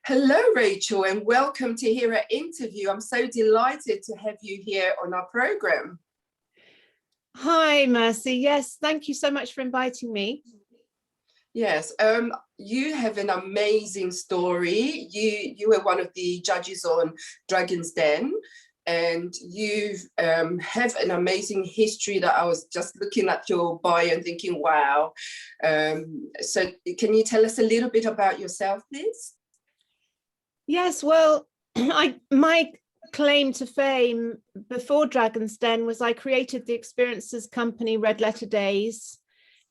Hello, Rachel, and welcome to Hera Interview. I'm so delighted to have you here on our program. Hi, Mercy. Yes, thank you so much for inviting me. Yes, you have an amazing story. You were one of the judges on Dragon's Den, and you have an amazing history that I was just looking at your bio and thinking, wow. So can you tell us a little bit about yourself, please? Yes, well, my claim to fame before Dragon's Den was I created the experiences company Red Letter Days,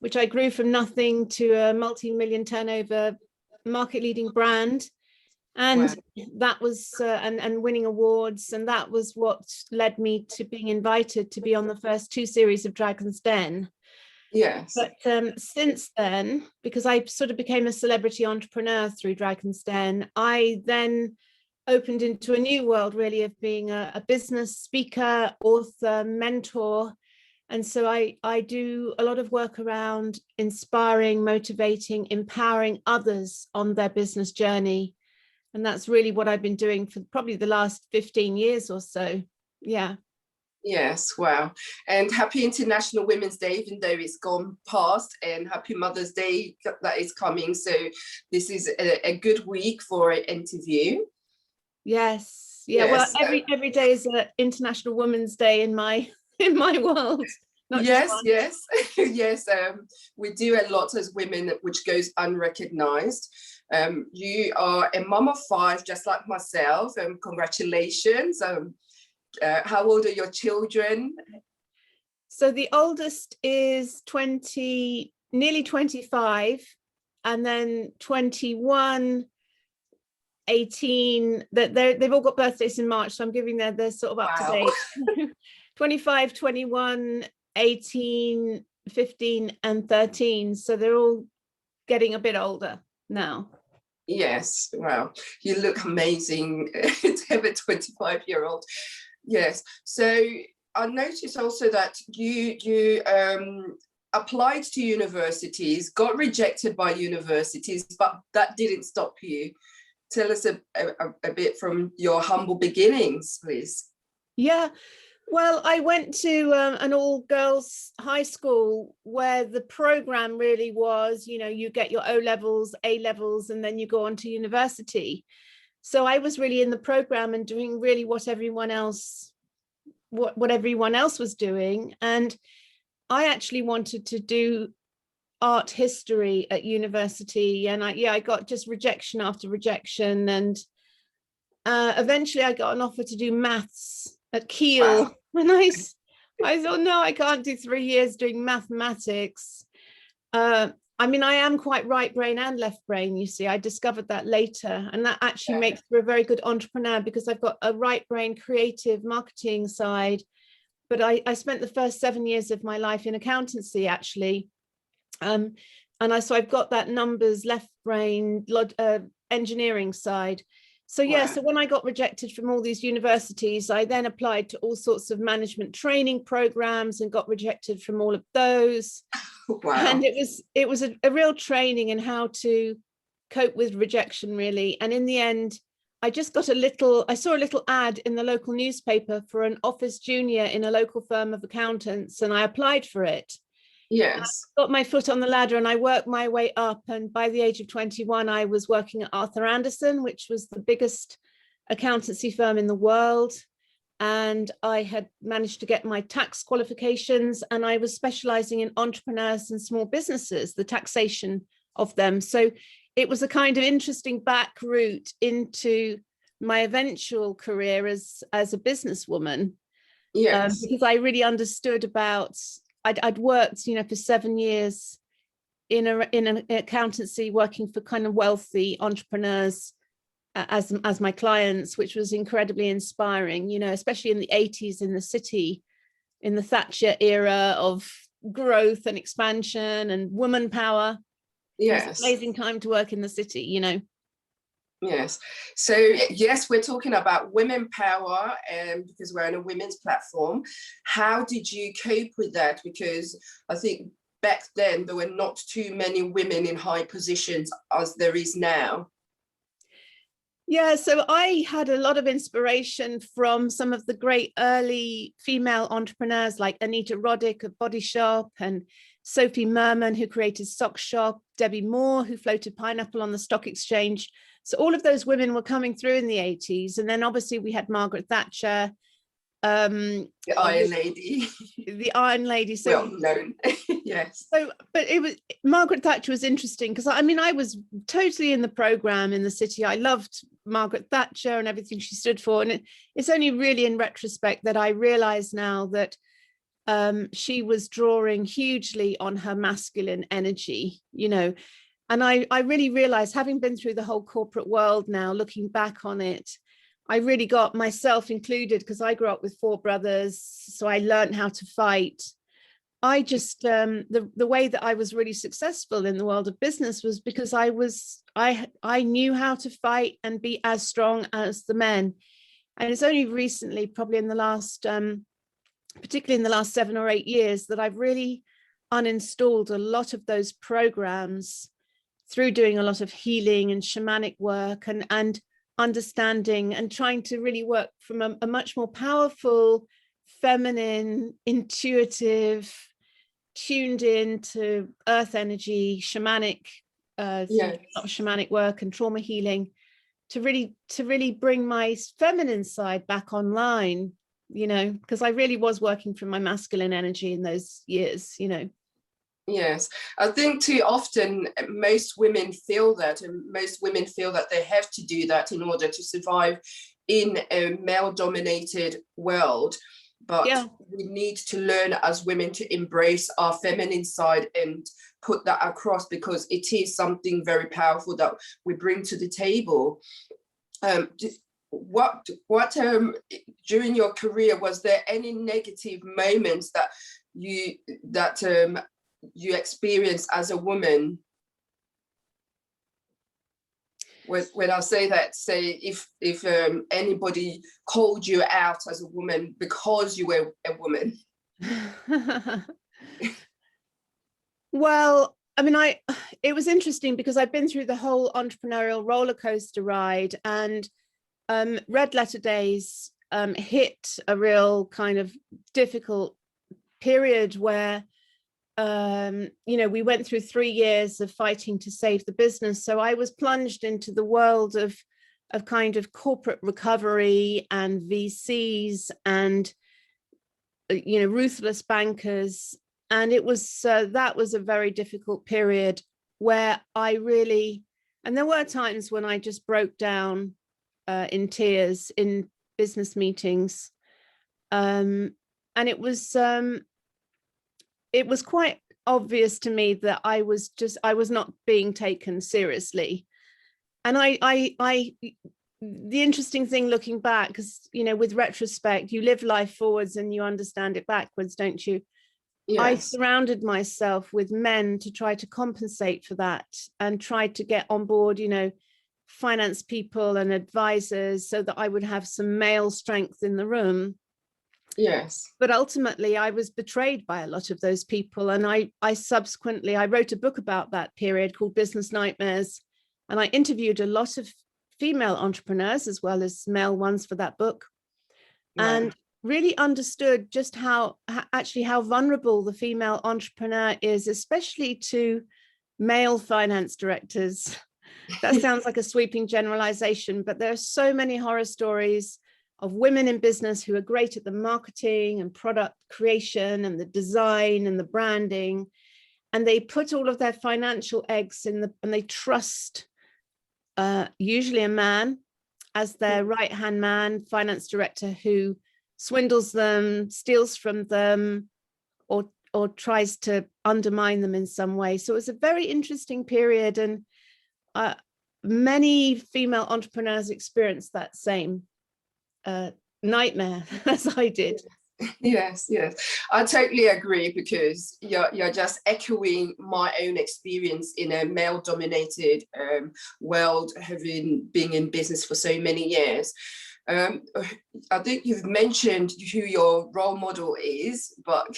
which I grew from nothing to a multi-million turnover market-leading brand. And wow. That was and winning awards, and that was what led me to being invited to be on the first 2 series of Dragon's Den. Yes. But since then, because I sort of became a celebrity entrepreneur through Dragon's Den, I then opened into a new world really of being a business speaker, author, mentor. And so I do a lot of work around inspiring, motivating, empowering others on their business journey. And that's really what I've been doing for probably the last 15 years or so. Yeah. Yes, wow. And happy International Women's Day, even though it's gone past, and happy Mother's Day that is coming. So this is a good week for an interview. Yes. Yeah. Yes. Well, every day is an International Women's Day in my world. Yes. Yes. We do a lot as women, which goes unrecognized. You are a mom of 5, just like myself. Congratulations. How old are your children? So the oldest is 20, nearly 25, and then 21, 18. They've all got birthdays in March, so I'm giving they're sort of up to date. 25, 21, 18, 15, and 13. So they're all getting a bit older now. Yes, wow, you look amazing to have a 25-year-old. Yes, so I noticed also that you applied to universities, got rejected by universities, but that didn't stop you. Tell us a bit from your humble beginnings, please. Yeah, well, I went to an all-girls high school where the program really was, you get your O-levels, A-levels, and then you go on to university. So I was really in the program and doing really what everyone else was doing. And I actually wanted to do art history at university. And I got just rejection after rejection. And eventually I got an offer to do maths at Keele. Wow. And I thought, no, I can't do 3 years doing mathematics. I mean, I am quite right brain and left brain, you see. I discovered that later, and that actually makes me a very good entrepreneur because I've got a right brain creative marketing side. But I spent the first 7 years of my life in accountancy, actually. So I've got that numbers, left brain, engineering side. So yeah, so when I got rejected from all these universities, I then applied to all sorts of management training programs and got rejected from all of those. Wow. And it was a real training in how to cope with rejection, really. And in the end, I just got I saw a little ad in the local newspaper for an office junior in a local firm of accountants, and I applied for it. Yes. I got my foot on the ladder and I worked my way up. And by the age of 21, I was working at Arthur Andersen, which was the biggest accountancy firm in the world. And I had managed to get my tax qualifications, and I was specializing in entrepreneurs and small businesses, the taxation of them. So it was a kind of interesting back route into my eventual career as a businesswoman. Yes. Because I really understood about, I'd worked, for 7 years in an accountancy, working for kind of wealthy entrepreneurs as my clients, which was incredibly inspiring, especially in the 80s in the city, in the Thatcher era of growth and expansion and woman power. Yes. It was an amazing time to work in the city, Yes. So yes, we're talking about women power, and because we're on a women's platform. How did you cope with that? Because I think back then there were not too many women in high positions as there is now. Yeah, so I had a lot of inspiration from some of the great early female entrepreneurs like Anita Roddick of Body Shop, and Sophie Merman, who created Sock Shop, Debbie Moore, who floated Pineapple on the stock exchange. So all of those women were coming through in the 80s. And then obviously we had Margaret Thatcher. The Iron Lady. The Iron Lady. So, well known. Yes. So, but it was, Margaret Thatcher was interesting because I mean, I was totally in the program in the city. I loved Margaret Thatcher and everything she stood for. And it's only really in retrospect that I realize now that she was drawing hugely on her masculine energy, you know. And I really realized, having been through the whole corporate world now, looking back on it, I really got myself included, because I grew up with 4 brothers, so I learned how to fight. I just the way that I was really successful in the world of business was because I knew how to fight and be as strong as the men. And it's only recently, probably in the last particularly in the last 7 or 8 years, that I've really uninstalled a lot of those programs through doing a lot of healing and shamanic work and understanding and trying to really work from a much more powerful, feminine, intuitive, tuned in to earth energy, shamanic, shamanic work and trauma healing, to really bring my feminine side back online, you know, because I really was working from my masculine energy in those years, you know. Yes, I think too often most women feel that, and most women feel that they have to do that in order to survive in a male-dominated world. But we need to learn as women to embrace our feminine side and put that across, because it is something very powerful that we bring to the table. What during your career, was there any negative moments that you experienced as a woman? When I say that, say if anybody called you out as a woman because you were a woman. Well, I mean, it was interesting because I've been through the whole entrepreneurial roller coaster ride, and Red Letter Days hit a real kind of difficult period where you know, we went through 3 years of fighting to save the business. So I was plunged into the world of kind of corporate recovery and VCs and, you know, ruthless bankers. And it was, that was a very difficult period where I really, and there were times when I just broke down in tears in business meetings. And it was quite obvious to me that I was not being taken seriously. And the interesting thing looking back, because, you know, with retrospect, you live life forwards and you understand it backwards, don't you? Yes. I surrounded myself with men to try to compensate for that and tried to get on board, you know, finance people and advisors so that I would have some male strength in the room. Yes. But ultimately, I was betrayed by a lot of those people. And I subsequently wrote a book about that period called Business Nightmares. And I interviewed a lot of female entrepreneurs as well as male ones for that book. Yeah. And really understood just how vulnerable the female entrepreneur is, especially to male finance directors. That sounds like a sweeping generalization, but there are so many horror stories of women in business who are great at the marketing and product creation and the design and the branding. And they put all of their financial eggs and they trust usually a man as their right-hand man, finance director, who swindles them, steals from them, or tries to undermine them in some way. So it was a very interesting period, and many female entrepreneurs experienced that same nightmare as I did. Yes, I totally agree, because you're just echoing my own experience in a male-dominated world, having been in business for so many years. I think you've mentioned who your role model is, but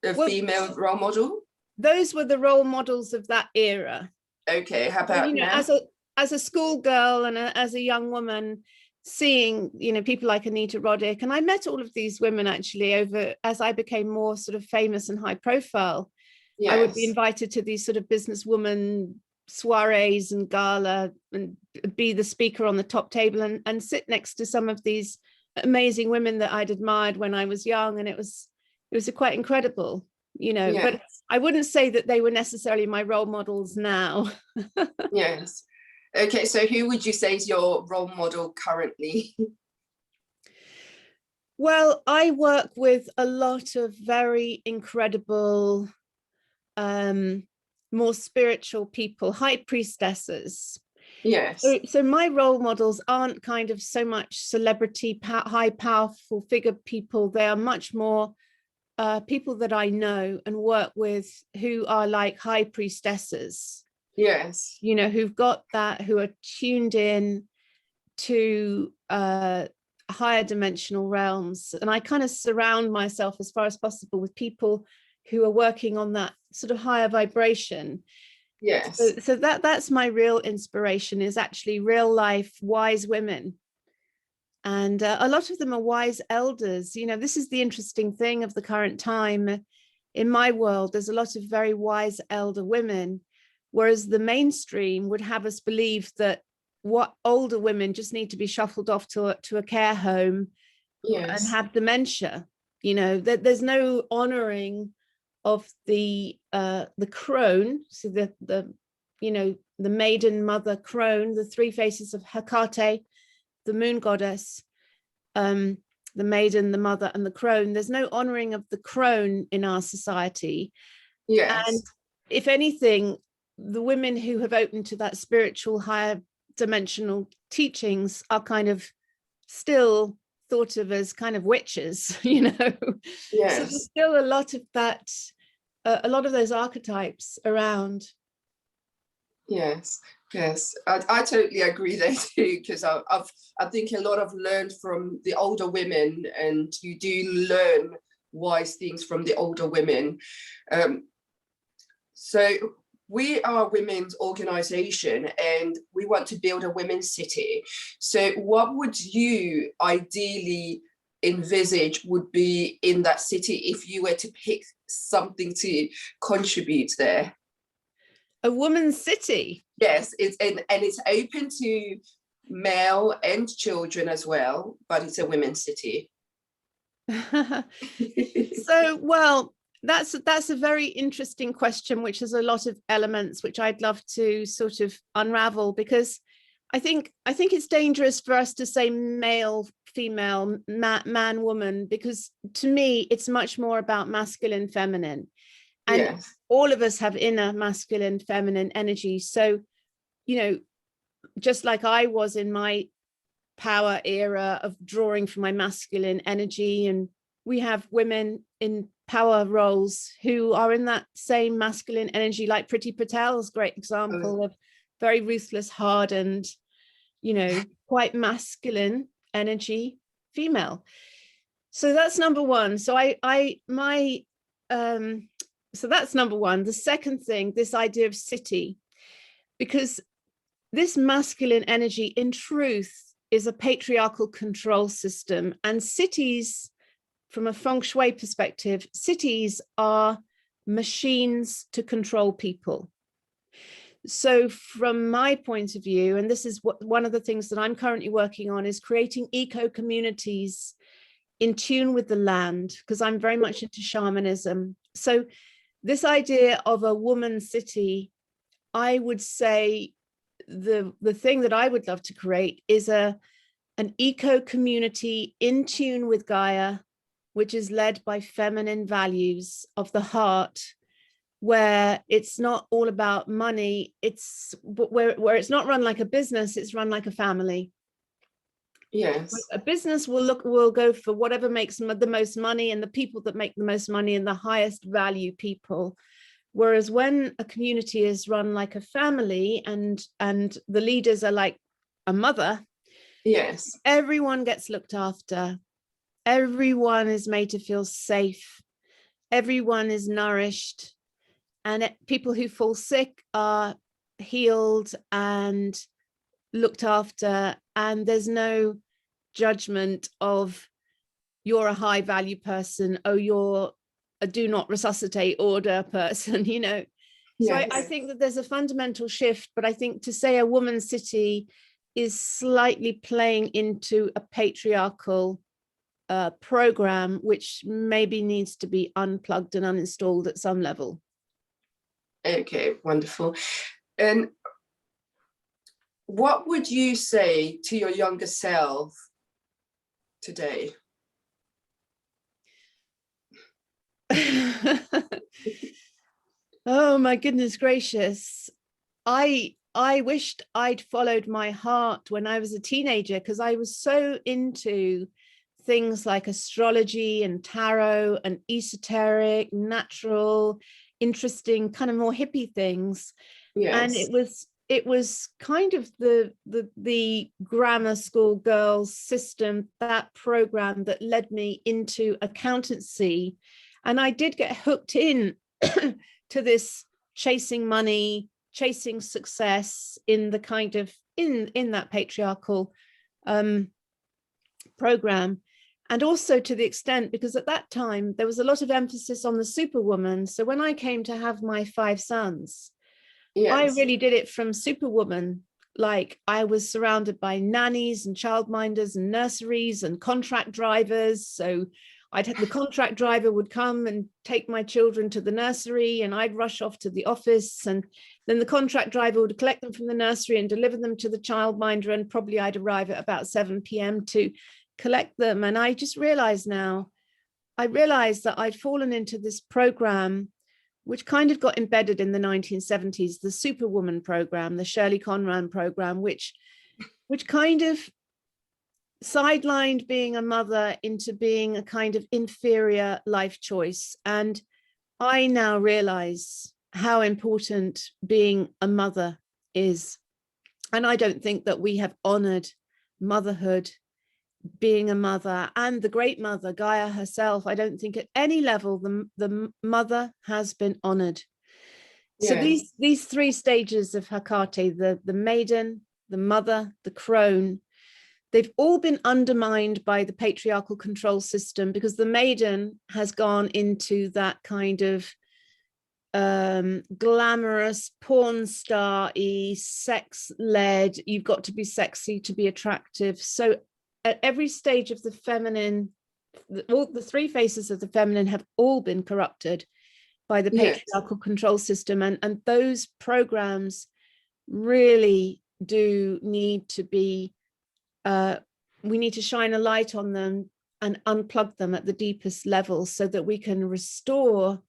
female role model? Those were the role models of that era. Okay, how about you know, now? as a schoolgirl and as a young woman, seeing, you know, people like Anita Roddick, and I met all of these women actually over as I became more sort of famous and high profile. Yes. I would be invited to these sort of businesswoman soirees and gala and be the speaker on the top table and sit next to some of these amazing women that I'd admired when I was young, and it was quite incredible, you know. Yes. But I wouldn't say that they were necessarily my role models now. Yes. Okay, so who would you say is your role model currently? Well, I work with a lot of very incredible, more spiritual people, high priestesses. Yes. So my role models aren't kind of so much celebrity, high powerful figure people. They are much more people that I know and work with who are like high priestesses. Yes. You know, who've got that, who are tuned in to higher dimensional realms. And I kind of surround myself as far as possible with people who are working on that sort of higher vibration. Yes. So that's my real inspiration, is actually real life wise women. And a lot of them are wise elders. You know, this is the interesting thing of the current time. In my world, there's a lot of very wise elder women, whereas the mainstream would have us believe that what older women just need to be shuffled off to a care home. Yes. And have dementia. You know, there's no honoring of the crone, so the you know, the maiden mother crone, the three faces of Hecate, the moon goddess, the maiden, the mother, and the crone. There's no honoring of the crone in our society. Yes. And if anything, the women who have opened to that spiritual higher dimensional teachings are kind of still thought of as kind of witches, you know. Yes. So there's still a lot of that, a lot of those archetypes around. Yes, yes, I totally agree there too, because I think a lot of learned from the older women, and you do learn wise things from the older women. So we are a women's organization and we want to build a women's city. So what would you ideally envisage would be in that city if you were to pick something to contribute there? A woman's city? Yes, and it's open to male and children as well, but it's a women's city. So, well, that's a very interesting question, which has a lot of elements which I'd love to sort of unravel, because I think it's dangerous for us to say male, female, man, woman, because to me it's much more about masculine, feminine, and yes, all of us have inner masculine, feminine energy. So, you know, just like I was in my power era of drawing from my masculine energy, and we have women in power roles who are in that same masculine energy, like Priti Patel's great example of very ruthless, hardened, you know, quite masculine energy female. So that's number one. So so that's number one. The second thing, this idea of city, because this masculine energy in truth is a patriarchal control system, and cities, from a feng shui perspective, cities are machines to control people. So from my point of view, and this is one of the things that I'm currently working on, is creating eco communities in tune with the land, because I'm very much into shamanism. So this idea of a woman city, I would say the thing that I would love to create is an eco community in tune with Gaia, which is led by feminine values of the heart, where it's not all about money, it's where it's not run like a business, it's run like a family. Yes. A business will go for whatever makes the most money and the people that make the most money and the highest value people. Whereas when a community is run like a family and the leaders are like a mother, yes, everyone gets looked after. Everyone is made to feel safe. Everyone is nourished, and people who fall sick are healed and looked after, and there's no judgment of you're a high value person, oh, you're a do not resuscitate order person, you know. So Yes. I think that there's a fundamental shift, but I think to say a woman's city is slightly playing into a patriarchal program, which maybe needs to be unplugged and uninstalled at some level. Okay, wonderful. And what would you say to your younger self today? Oh my goodness gracious. I wished I'd followed my heart when I was a teenager, because I was so into things like astrology and tarot and esoteric, natural, interesting, kind of more hippie things. Yes. And it was kind of the grammar school girls system, that program that led me into accountancy. And I did get hooked in to this chasing money, chasing success in the kind of in that patriarchal program. And also to the extent, because at that time there was a lot of emphasis on the superwoman. So when I came to have my 5 sons, yes, I really did it from superwoman. Like, I was surrounded by nannies and childminders and nurseries and contract drivers. So the contract driver would come and take my children to the nursery, and I'd rush off to the office, and then the contract driver would collect them from the nursery and deliver them to the childminder, and probably I'd arrive at about 7 p.m. to collect them. And I just realized now, I realized that I'd fallen into this program, which kind of got embedded in the 1970s, the Superwoman program, the Shirley Conran program, which kind of sidelined being a mother into being a kind of inferior life choice. And I now realize how important being a mother is. And I don't think that we have honored motherhood, being a mother, and the great mother, Gaia herself. I don't think at any level the mother has been honored. Yes. So these 3 stages of Hecate, the maiden, the mother, the crone, they've all been undermined by the patriarchal control system, because the maiden has gone into that kind of glamorous, porn star-y, sex-led, you've got to be sexy to be attractive. So at every stage of the feminine, all the 3 faces of the feminine have all been corrupted by the patriarchal control system. And those programs really do need to be, we need to shine a light on them and unplug them at the deepest level, so that we can restore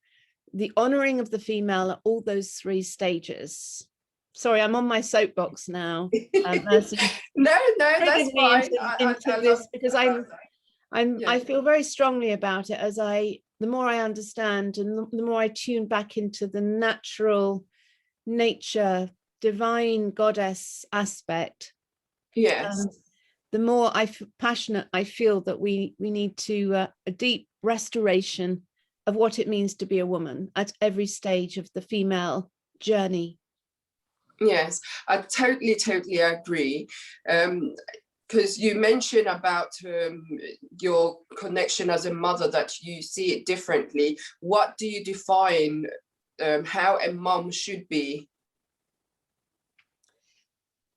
the honoring of the female at all those 3 stages. Sorry, I'm on my soapbox now. No, that's fine. Into this, because I feel very strongly about it, as the more I understand and the more I tune back into the natural nature, divine goddess aspect. Yes. The more passionate I feel that we need to a deep restoration of what it means to be a woman at every stage of the female journey. Yes, I totally agree. Because you mentioned about your connection as a mother, that you see it differently. What do you define how a mom should be?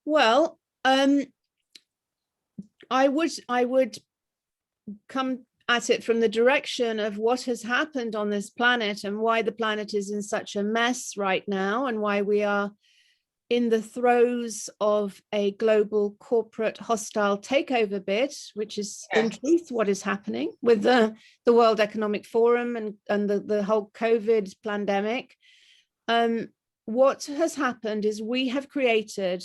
Well, I would come at it from the direction of what has happened on this planet, and why the planet is in such a mess right now, and why we are in the throes of a global corporate hostile takeover bid, which is in truth what is happening with the World Economic Forum and the whole COVID pandemic. What has happened is we have created,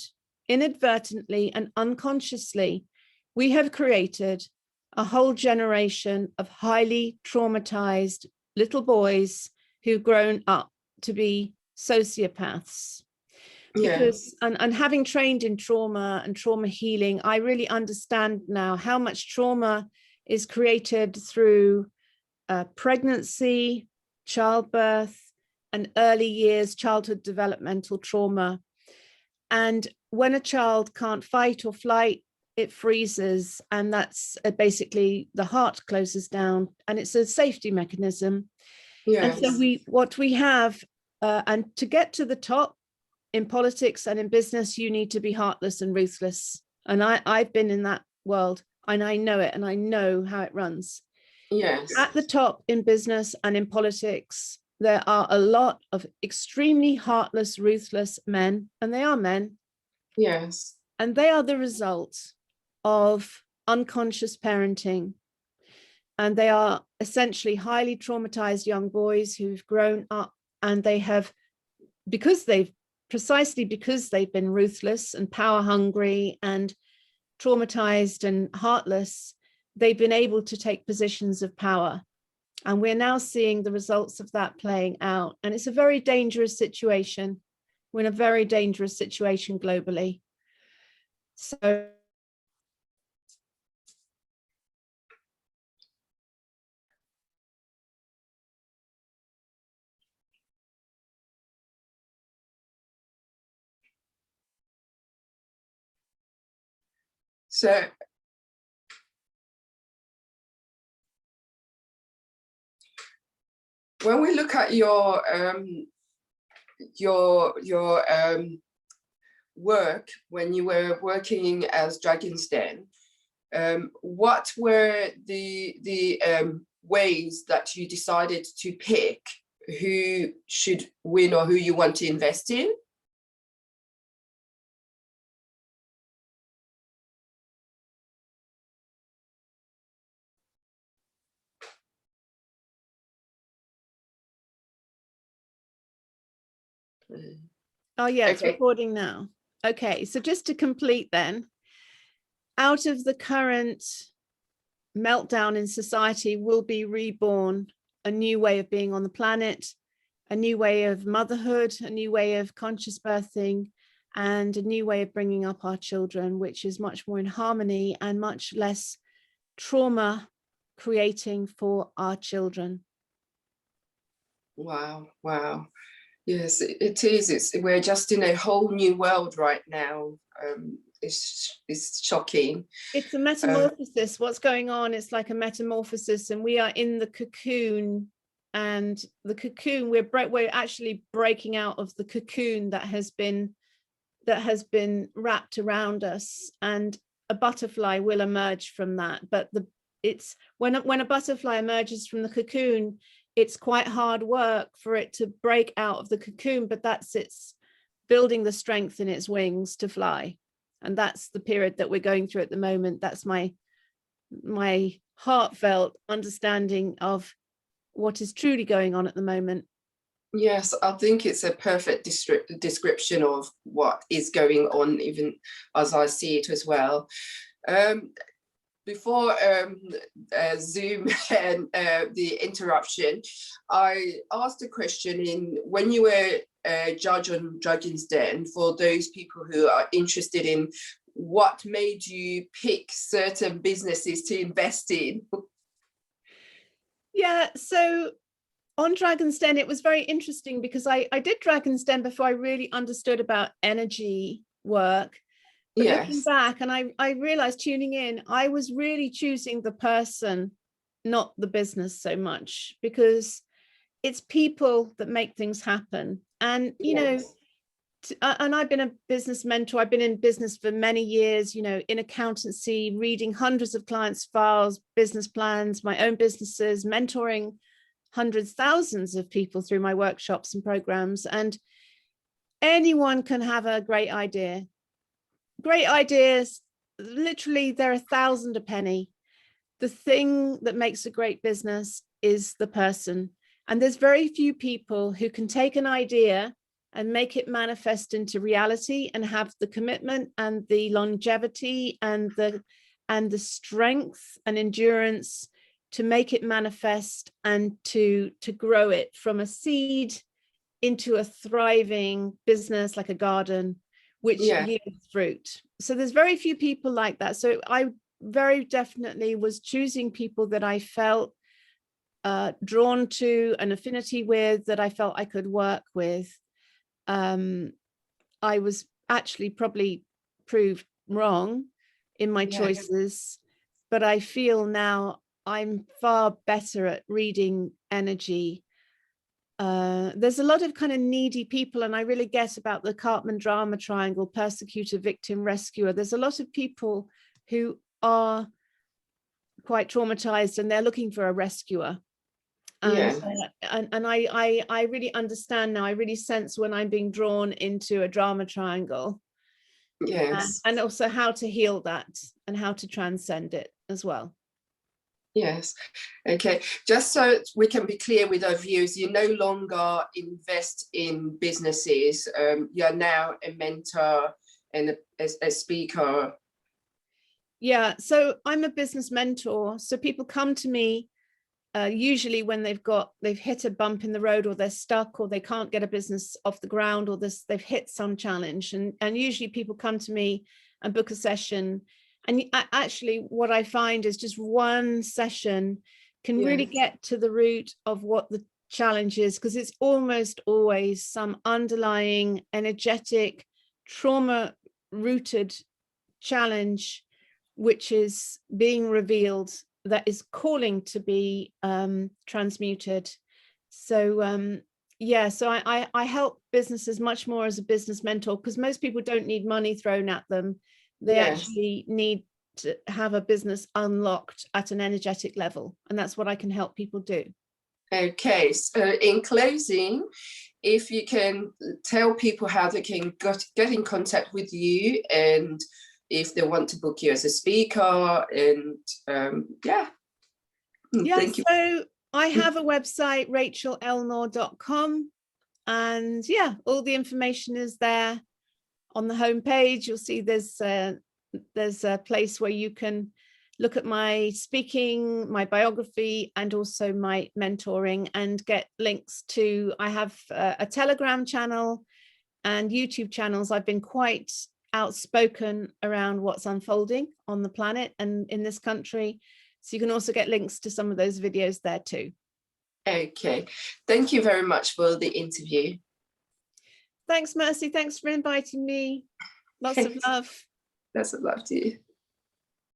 inadvertently and unconsciously, we have created a whole generation of highly traumatized little boys who've grown up to be sociopaths. Because, and having trained in trauma and trauma healing, I really understand now how much trauma is created through pregnancy, childbirth, and early years childhood developmental trauma. And when a child can't fight or flight, it freezes, and that's basically the heart closes down, and it's a safety mechanism. Yes. And so what we have, and to get to the top in politics and in business, you need to be heartless and ruthless. And I've been in that world, and I know it, and I know how it runs. Yes. At the top in business and in politics, there are a lot of extremely heartless, ruthless men, and they are men. Yes. And they are the result of unconscious parenting. And they are essentially highly traumatized young boys who've grown up, and they have, precisely because they've been ruthless and power hungry and traumatized and heartless, they've been able to take positions of power. And we're now seeing the results of that playing out. And it's a very dangerous situation. We're in a very dangerous situation globally. So when we look at your work when you were working as Dragon's Den, what were the ways that you decided to pick who should win or who you want to invest in? oh yeah, it's Okay. recording now. Okay, so just to complete then, out of the current meltdown in society will be reborn a new way of being on the planet, a new way of motherhood, a new way of conscious birthing, and a new way of bringing up our children, which is much more in harmony and much less trauma creating for our children. Wow, wow. Yes, it is. We're just in a whole new world right now. It's shocking. It's a metamorphosis. What's going on? It's like a metamorphosis, and we are in the cocoon. And the cocoon, we're actually breaking out of the cocoon that has been wrapped around us, and a butterfly will emerge from that. But it's when a butterfly emerges from the cocoon, it's quite hard work for it to break out of the cocoon, but that's it's building the strength in its wings to fly. And that's the period that we're going through at the moment. That's my heartfelt understanding of what is truly going on at the moment. Yes, I think it's a perfect description of what is going on, even as I see it as well. Before Zoom and the interruption, I asked a question when you were a judge on Dragon's Den, for those people who are interested in what made you pick certain businesses to invest in. Yeah, so on Dragon's Den, it was very interesting because I did Dragon's Den before I really understood about energy work. But yes. Looking back, and I realized tuning in, I was really choosing the person, not the business so much, because it's people that make things happen. And, you know, and I've been a business mentor. I've been in business for many years, you know, in accountancy, reading hundreds of clients' files, business plans, my own businesses, mentoring hundreds, thousands of people through my workshops and programs. And anyone can have a great idea. Great ideas, literally, they're 1,000 a penny. The thing that makes a great business is the person. And there's very few people who can take an idea and make it manifest into reality and have the commitment and the longevity and the strength and endurance to make it manifest and to grow it from a seed into a thriving business like a garden, which yields fruit. So there's very few people like that. So I very definitely was choosing people that I felt drawn to, an affinity with, that I felt I could work with. I was actually probably proved wrong in my choices, but I feel now I'm far better at reading energy. There's a lot of kind of needy people, and I really get about the Cartman drama triangle, persecutor, victim, rescuer. There's a lot of people who are quite traumatized and they're looking for a rescuer. And I really understand now. I really sense when I'm being drawn into a drama triangle. Yes. And also how to heal that and how to transcend it as well. Yes. Okay. Just so we can be clear with our viewers, you no longer invest in businesses. You are now a mentor and a speaker. Yeah. So I'm a business mentor. So people come to me usually when they've hit a bump in the road, or they're stuck, or they can't get a business off the ground, or they've hit some challenge. And usually people come to me and book a session. And actually what I find is just one session can really get to the root of what the challenge is, because it's almost always some underlying energetic trauma rooted challenge which is being revealed, that is calling to be transmuted. So so I help businesses much more as a business mentor, because most people don't need money thrown at them. They actually need to have a business unlocked at an energetic level, and that's what I can help people do. Okay, so in closing, if you can tell people how they can get in contact with you, and if they want to book you as a speaker, and thank you. So I have a website, rachelelnaugh.com, and all the information is there. On the homepage, you'll see there's a place where you can look at my speaking, my biography, and also my mentoring, and get links to, I have a Telegram channel and YouTube channels. I've been quite outspoken around what's unfolding on the planet and in this country. So you can also get links to some of those videos there too. Okay, thank you very much for the interview. Thanks, Mercy. Thanks for inviting me. Lots of love. Lots of love to you.